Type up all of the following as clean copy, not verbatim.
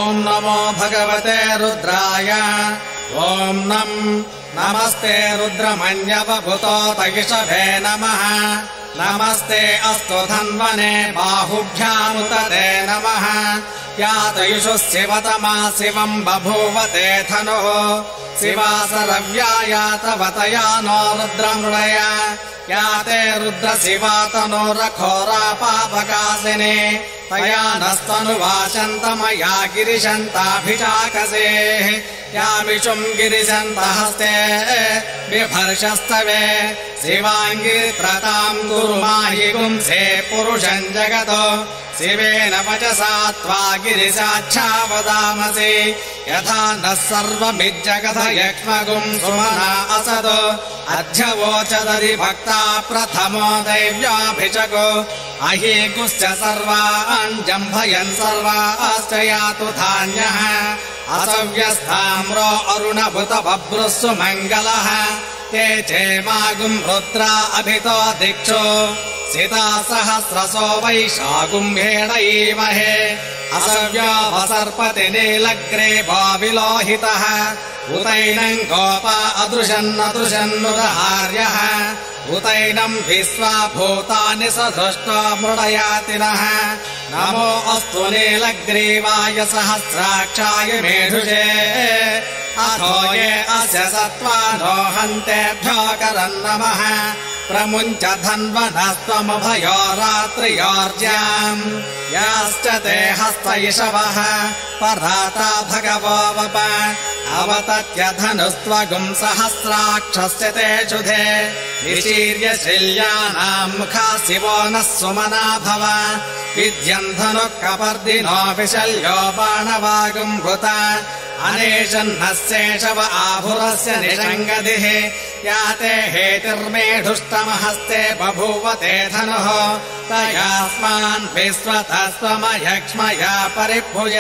ॐ नमो भगवते रुद्राय ॐ नमस्ते रुद्रमन्यवभूतोतयिषभे नमः नमस्ते अस्तु धन्वने बाहुभ्यामुत ते नमः यातयुषुः शिवतमा शिवम् बभूवते धनुः शिवासरव्याया तवतया नो रुद्रमृडय याते रुद्रशिवातनोरघोरापापकाशिने तया नस्तनुवाचन्तमया गिरिशन्ताभिषाकसेः यामिषुम् गिरिशन्तहस्ते बिभर्षस्तवे शिवाङ्गिरित्रताम् गुरुमाहि गुंसे पुरुषम् जगतो शिवेन वचसा त्वा गिरिशाच्छावदामसि यथा नः सर्वमिज्जगत यक्ष्मगुम् सुमना असद अध्यवोचदरि भक्ता प्रथमो दैव्याभिषको अहीगुश्च सर्वान् जम्भयन् सर्वाश्च यातु धान्यः असव्यस्ताम्रो अरुणभुत बभ्रुस्सु मङ्गलः ते चेमागुम् रुद्रा अभितो दिक्षो सिता सहस्रसो वैशागुम्भेणैमहे असव्यावसर्पति नीलग्रे भाविलोहितः उतैनम् गोपा अदृशन्नदृशन्नुदहार्यः उतैनम् विश्वा भूतानि सधृष्टा मृडयातिनः नमो अस्तु नीलग्रीवाय सहस्राक्षाय मेढुषे अथो ये अस्य सत्त्वानो हन्तेभ्यो करन् नमः प्रमुञ्च धन्वनस्त्वमभयो रात्रियोर्ज्याम् याश्च ते हस्तयिषवः पराता भगवो वप अवतत्य धनुस्त्वगुम् सहस्राक्षस्य ते शुधे निशीर्य शिल्यानाम् मुखा शिवो नः सुमना भव विद्यम् धनुः कपर्दिनो विशल्यो बाणवागुम् भृता अनेशन्नः शेषव आभुरस्य निषङ्गदिः याते हेतिर्मेढुष्टमहस्ते बभूवते धनुः तयास्मान् विश्वतस्त्वमयक्ष्मया परिभुज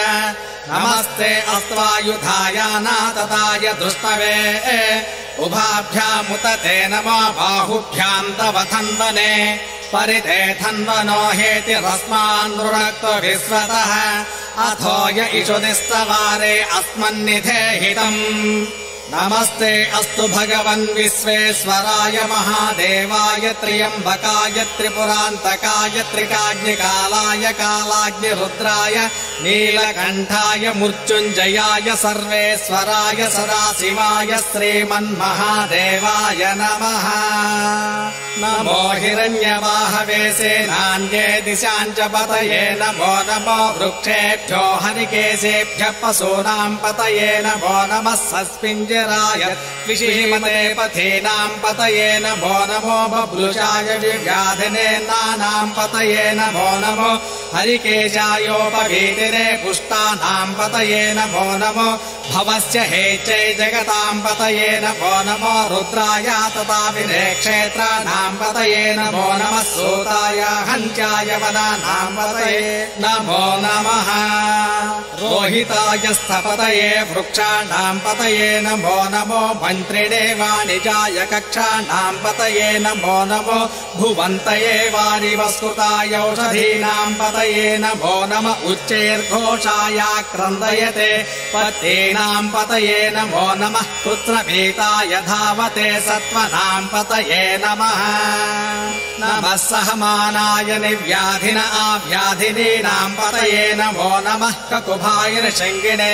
नमस्ते अस्त्वायुधायानातताय दुष्टवे उभाभ्यामुत ते नमो बाहुभ्याम् तव धन्वने परिते धन्वनो हेतिरस्मान् नृणक्तो विश्वतः अथो य इषुदिस्तवारे अस्मन्निधेहितम् नमस्ते अस्तु भगवन् विश्वेश्वराय महादेवाय त्र्यम्बकाय त्रिपुरान्तकाय त्रिकाग्निकालाय कालाग्निरुद्राय नीलकण्ठाय मृत्युञ्जयाय सर्वेश्वराय सदाशिवाय श्रीमन्महादेवाय नमः नमो हिरण्यवाहवे सेनान्ये दिशाञ्च पतये नमो नमो वृक्षेभ्यो हरिकेशेभ्यः पशूनाम् पतये नमो नमः सस्मिञ्जराय विषीमते पथीनाम् पतये नमो नमो बभ्रुषाय व्याधिने नानाम् पतये नमो नमो हरिकेशायोपवीतिरे पुष्टानाम् पतये नमो नमो भवस्य हेचै जगताम् पतये नमो नमो रुद्राय तथा विनेक्षेत्राणाम् पतये नमो नमः सूताय हन्त्याय वदानाम् पतये नमो नमः रोहिताय स्थपतये वृक्षाणाम् पतये नमो नमो मन्त्रिणे वाणिजाय कक्षाणाम् पतये नमो नमो भुवन्तये वारिवस्कृताय औषधीनाम् पतये नमो नम उच्चैर्घोषाय क्रन्दयते पतेनाम् पतये नमो नमः पुत्रभीताय धावते सत्त्वनाम् पतये नमः नमः सहमानाय निव्याधिन आव्याधिनीनाम् पतये नमो नमः ककुभाय निषङ्गिणे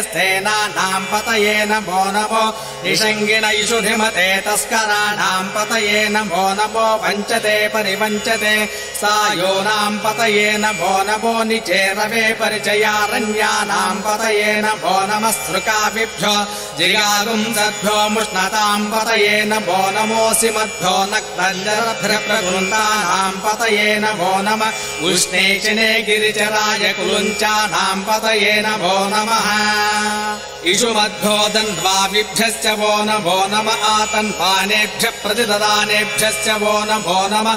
स्थेनानाम् पतये नमो नमो निषङ्गिण इषुधिमते तस्कराणाम् पतये नमो नमो वञ्चते परिवञ्चते सायोनाम् पतये नमो नमो निचेरवे परिचयारण्यानाम् पतये नमो नमः सृकाभिभ्यो जिगागुंसद्भ्यो मुष्णताम् पतये नमो नमोऽसि मद्भ्यो नक्तञ्जरभ्रप्रवृन्दानाम् पतये नमो नमः उष्णेशिने गिरिचराय कुलुञ्चानाम् पतये नमो नमः इषुमद्भ्यो दण्ड्वाभिभ्यश्च वो नमो नम आतन्पानेभ्यः प्रतिददानेभ्यश्च वो नमो नम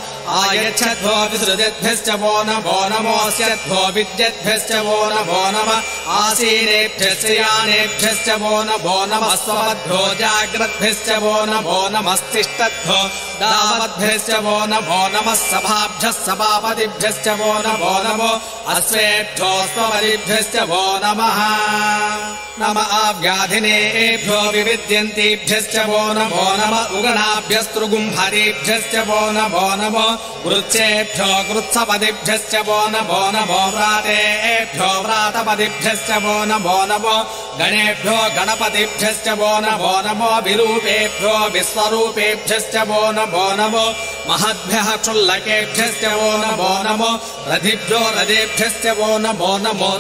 आयच्छद्भो विसृजद्भ्यश्च वो नमो नमोऽस्यद्भ्यो विद्यद्भ्यश्च वो नमः आसीनेभ्यश्च यानेभ्यश्च वो नमः स्वमद्भ्यो जाग्रद्भ्यश्च वो नमस्तिष्ठद्भ्यो दावद्भ्यश्च वो नमः सभाभ्यः सभापतिभ्यश्च वो नमो अश्वेभ्यो स्वपतिभ्यश्च वो नमः नम आव्याधिनेभ्यो विविद्यन्तीभ्यश्च वो नमः उगणाभ्यस्तृगुम्हरेभ्यश्च वो नमो वृत्सेभ्यो कृत्सपदिभ्यश्च वो नमो व्रातेभ्यो व्रातपदिभ्यश्च वो नमो गणेभ्यो गणपतिभ्यश्च वो नमो विरूपेभ्यो विश्वरूपेभ्यश्च वो नमो महद्भ्यः क्षुल्लकेभ्यश्च वो नमो रथिभ्यो रथेभ्यश्च वो नमो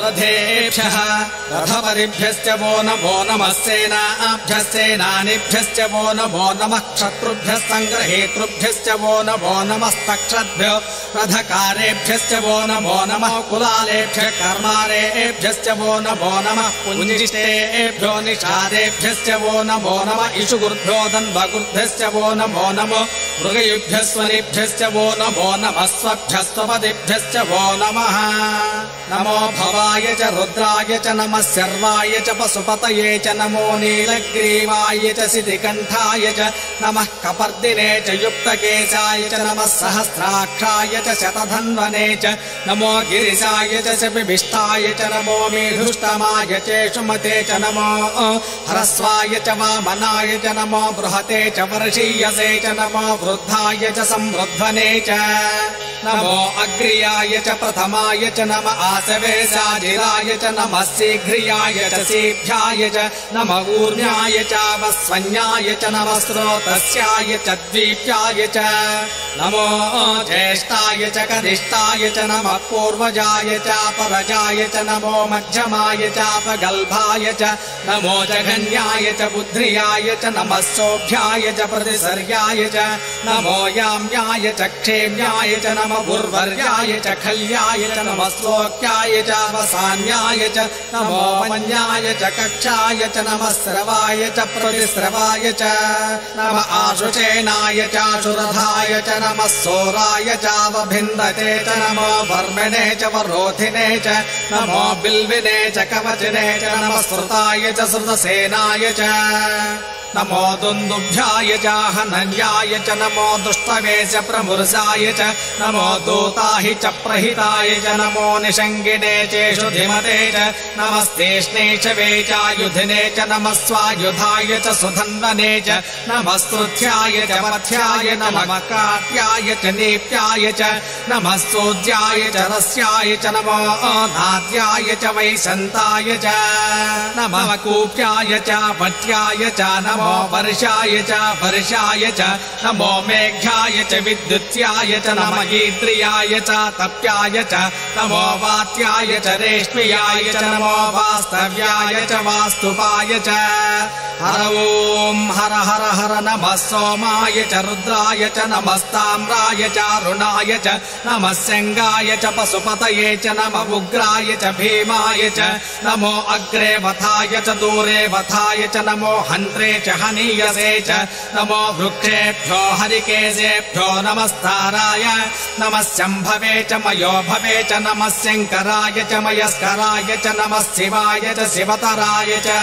रथेभ्यः रथपतिभ्यश्च वो नमः सेनाभ्यः सेनानिभ्यश्च वो नमः क्षत्रुभ्यः सङ्ग्रहेतृभ्यश्च वो नमस्तक्षद्भ्यो रथकारेभ्यश्च वो नमः कुलालेभ्यः कर्मारेभ्यश्च वो नमः पुञ्जिष्टेभ्यो निषादेभ्यश्च वो नमः इषुगुर्भ्यो दन्वगुर्भ्यश्च वो नमो मृगयुभ्यः स्वनिभ्यश्च वो नमः स्वभ्यः स्वपदिभ्यश्च वो नमः नमो भवाय च रुद्राय च नमः सर्वाय च पशुपतये च नमो नीलग्रीवाय च सितिकण्ठाय च नमः कपर्दिने च युक्तकेशाय च नमः सहस्राक्षाय च शतधन्वने च नमो गिरिशाय च शपिभिष्टाय च नमो मेढुष्टमाय चेषुमते च नमो ह्रस्वाय च वामनाय च नमो बृहते च वर्षीयसे च नमो वृद्धाय च संवृध्वने च नमो अग्र्याय च प्रथमाय च नम आसवेशाजिराय च नमः शीघ्रियाय च शीभ्याय च नम ऊर्ण्याय च वस्वन्याय च नमः स्रोतस्याय च द्वीप्याय च नमो ज्येष्ठाय च कनिष्ठाय च नमः पूर्वजाय च परजाय च नमो मध्यमाय च अपगल्भाय च नमो जघन्याय च बुद्ध्रियाय च नमः सोभ्याय च प्रतिसर्याय च नमो याम्याय च क्षेम्याय च नमः उर्वर्याय च खल्याय च नमः श्लोक्याय च वसान्याय च नमो वन्याय च कक्षाय च नमः स्रवाय च प्रतिस्रवाय च नमः आशुचेनाय च आशुरथाय च नमः सोराय च वभिन्दते च नमो वर्मिणे च वरोधिने च नमो बिल्विने च कवचिने च नमः श्रुताय च श्रुतसेनाय च नमो दुन्दुभ्याय च हनन्याय च नमो दुष्टवे च प्रमुर्षाय च नमो दूताहि च प्रहिताय च नमो निषङ्गिने चेषु धिमते च नमस्तेष्णे च वेचायुधिने च नमः स्वायुधाय च सुधन्वने च नमः स्तुत्याय च पथ्याय नमः काट्याय च नीप्याय च नमः सोज्याय च रस्याय च नमो नाद्याय च वैशन्ताय च नमः कूप्याय च पट्याय च नमो वर्षाय च नमो मेघ्याय च विद्युत्याय च नमः गीत्रियाय च तप्याय च नमो वात्याय च रेष्म्याय च नमो वास्तव्याय च वास्तुपाय च हर ओम हर हर हर नमः सोमाय च रुद्राय च नमस्ताम्राय च अरुणाय च नमः शङ्गाय च पशुपतये च नमः उग्राय च भीमाय च नमो अग्रे वथाय च दूरे वथाय च नमो हन्त्रे च हनीयसे च नमो वृक्षेभ्यो हरिकेशेभ्यो नमस्ताराय नमः शम्भवे च मयो भवे च नमः शङ्कराय च मयस्कराय च नमः शिवाय च शिवतराय च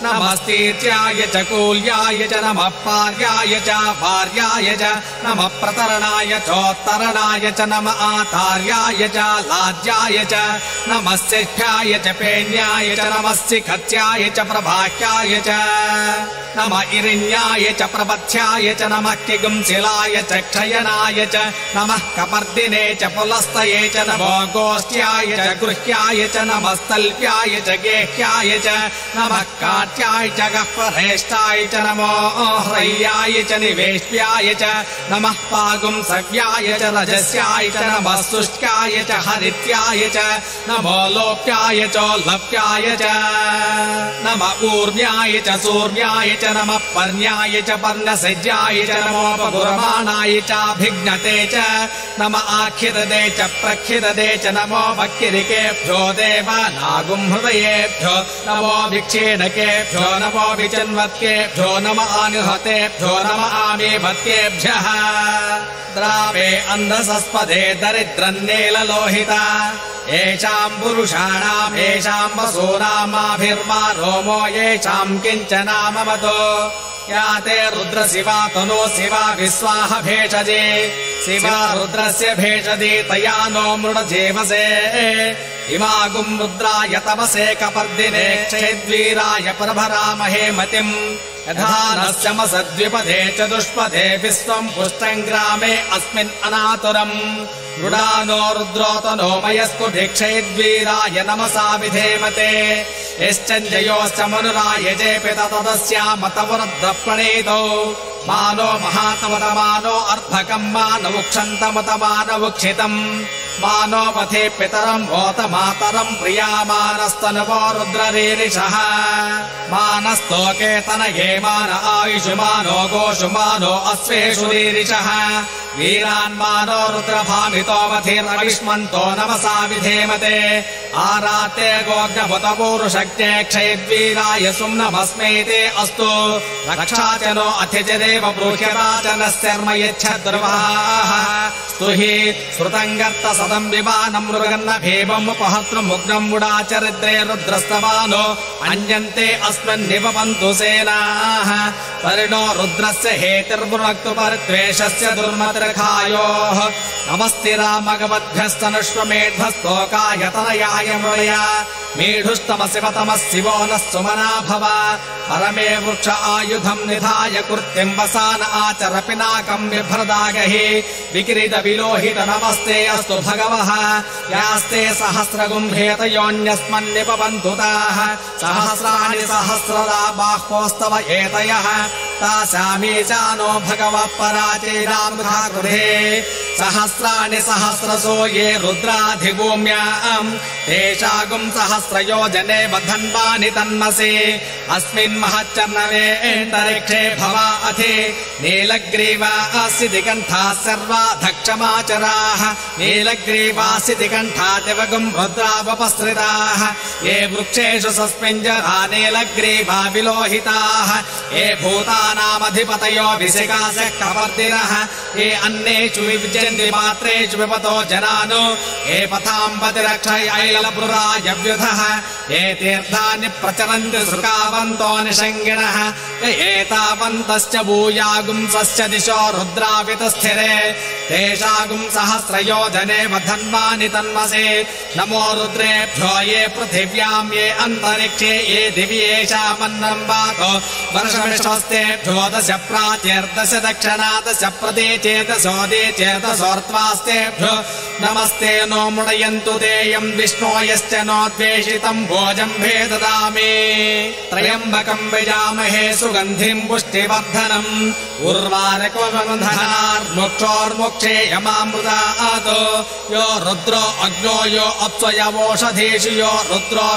नमस्तीर्याय च कूल्याय च नमः पार्याय च भार्याय च नमः प्रतरणाय चोत्तरणाय च नमः आतार्याय च लाज्याय च नमः शिष्याय च पेन्याय च नमः शिखत्याय च प्रभाख्याय च नमः इरिण्याय च प्रपथ्याय च नमः किगुंशिलाय च क्षयनाय च नमः कपर्दिने च पुलस्तये च नमो गोष्ठ्याय च गृह्याय च नमः स्तल्प्याय च गेह्याय च नमः काट्याय च गह्वरेष्ठाय च नमो ह्रय्याय च निवेश्याय च नमः पागुंसव्याय च रजस्याय च नमः शुष्क्याय च हरित्याय च नमो लोप्याय चोल्लप्याय च नमः ऊर्ण्याय च सूर्याय पर्ण्याय च नमः पर्ण्याय च पर्णसज्याय च नमोपगुरमाणाय चाभिघ्नते च नम आख्यदे च प्रख्यदे च नमो भक्तिरिकेभ्यो देवानागुं हृदयेभ्यो नमो विक्षेणकेभ्यो नमो विचन्वत्केभ्यो नम आनिहतेभ्यो नम आमेभत्केभ्यः द्रावे अन्धसस्पदे दरिद्रन्नीललोहिता येषाम् पुरुषाणाम् येषाम् वसूनामाभिर्मा रोमो येषाम् किञ्चनामवतो या ते रुद्रशिवा तनो शिवा विश्वाह भेषजे शिवा रुद्रस्य भेषजे तया नो मृडजेवसे इमागुम् रुद्राय तपसे कपर्दिने क्षेद्वीराय प्रभरामहे मतिम् यथा नस्यमसद्विपदे चतुष्पदे विश्वम् पुष्टम् ग्रामे अस्मिन् अनातुरम् मृडानो रुद्रोतनो मयस्कुधिक्षेद्वीराय नमसा विधेमते यश्चञ्जयोश्च मनुराय जेपित तदस्यामतवरुद्रप्रणीतौ मानो महातमतमानो अर्भकम् मानवुक्षन्तमतमानवुक्षितम् मानो पथे पितरम् वोत मातरम् प्रियामानस्तनवो रुद्ररीरिषः मानस्तोके तनये मान आयुषुमानो गोषुमानो अश्वेषु रीरिषः वीरान्मानो रुद्रभामितो मथिरविष्मन्तो नमसा विधेमते आराते गोग्नभुतपूरुषज्ञे क्षयद्वीराय सुम्नमस्मेते अस्तु रक्षा च नो अथिजदेव ब्रूह्यराजनश्चर्म यच्छद्रुवाः स्तुहि श्रुतम् गर्त सदम् विमानम् मृगन्न भेवमुपहर्तृमुग्नम् मुडाचरिद्रे रुद्रस्तमानो अन्यन्ते अस्मिन्निपन्तु सेनाः परिणो रुद्रस्य हेतिर्वृणक्तु परिद्वेषस्य दुर्मतिर्खायोः नमस्तिरामगवद्भ्यस्तनुष्वमेध्वस्तोकायतनयाय मृळया मेढुस्तमशिवतमः शिवो नः सुमना भव परमे वृक्ष आयुधम् निधाय कृत्यम् वसान आचर पिनाकम् बिभ्रदागहि विक्रीत विलोहित नमस्ते अस्तु भगवः यास्ते सहस्रगुम्भेतयोऽन्यस्मन्निपवन्तु ताः सहस्राणि सहस्रदा बाह्वोस्तव एतयः तासामी चानो भगवः पराचैरामृधाकृधे सहस्राणि सहस्रसो ये रुद्राधिभूम्याम् तेषागुम् सहस्रयोजने बधन्वानि तन्मसि अस्मिन् महच्चर्णवे एन्तरिक्षे भवा अथि नीलग्रीवासि दिगन्ठाः सर्वा धक्षमाचराः नीलग्रीवासि दिगन्ठा दिवगुम् रुद्रावपसृताः ये वृक्षेषु सस्मिञ्जरा नीलग्रीवा विलोहिताः ये भूतानामधिपतयो विशिकासः कपर्दिनः ये अन्येषु विविजन्ति मात्रेषु विपतो जनानो ये पथाम्बतिरक्षय ऐलपुरायव्युधः ये तीर्थानि प्रचरन्ति सुकावन्तो निषङ्गिणः एतावन्तश्च भूयागुंसश्च दिशो रुद्रावितस्थिरे तेषागुम् सहस्रयोजने वधन्वानि तन्मसे नमो रुद्रेभ्यो ये पृथिव्याम् ये अन्तरिक्षे ये दिवि येषामन्नम् वातो वर्षमिषस्तेभ्यो दश प्राचेर्दश दक्षिणा दश प्रदेचेतसोदे चेतसोर्त्वास्तेभ्यो नमस्ते नो मुडयन्तु तेयम् विष्णो यश्च नो द्वेषितम् भोजम् भेददामि त्र्यम्बकम् विजामहे सुगन्धिम् पुष्टिवर्धनम् उर्वारकवबन्धनार्मुक्षोर्मुक्षे यमामृतात् यो रुद्रो अग्नो यो अप्स्वयवोषधीषु यो रुद्रो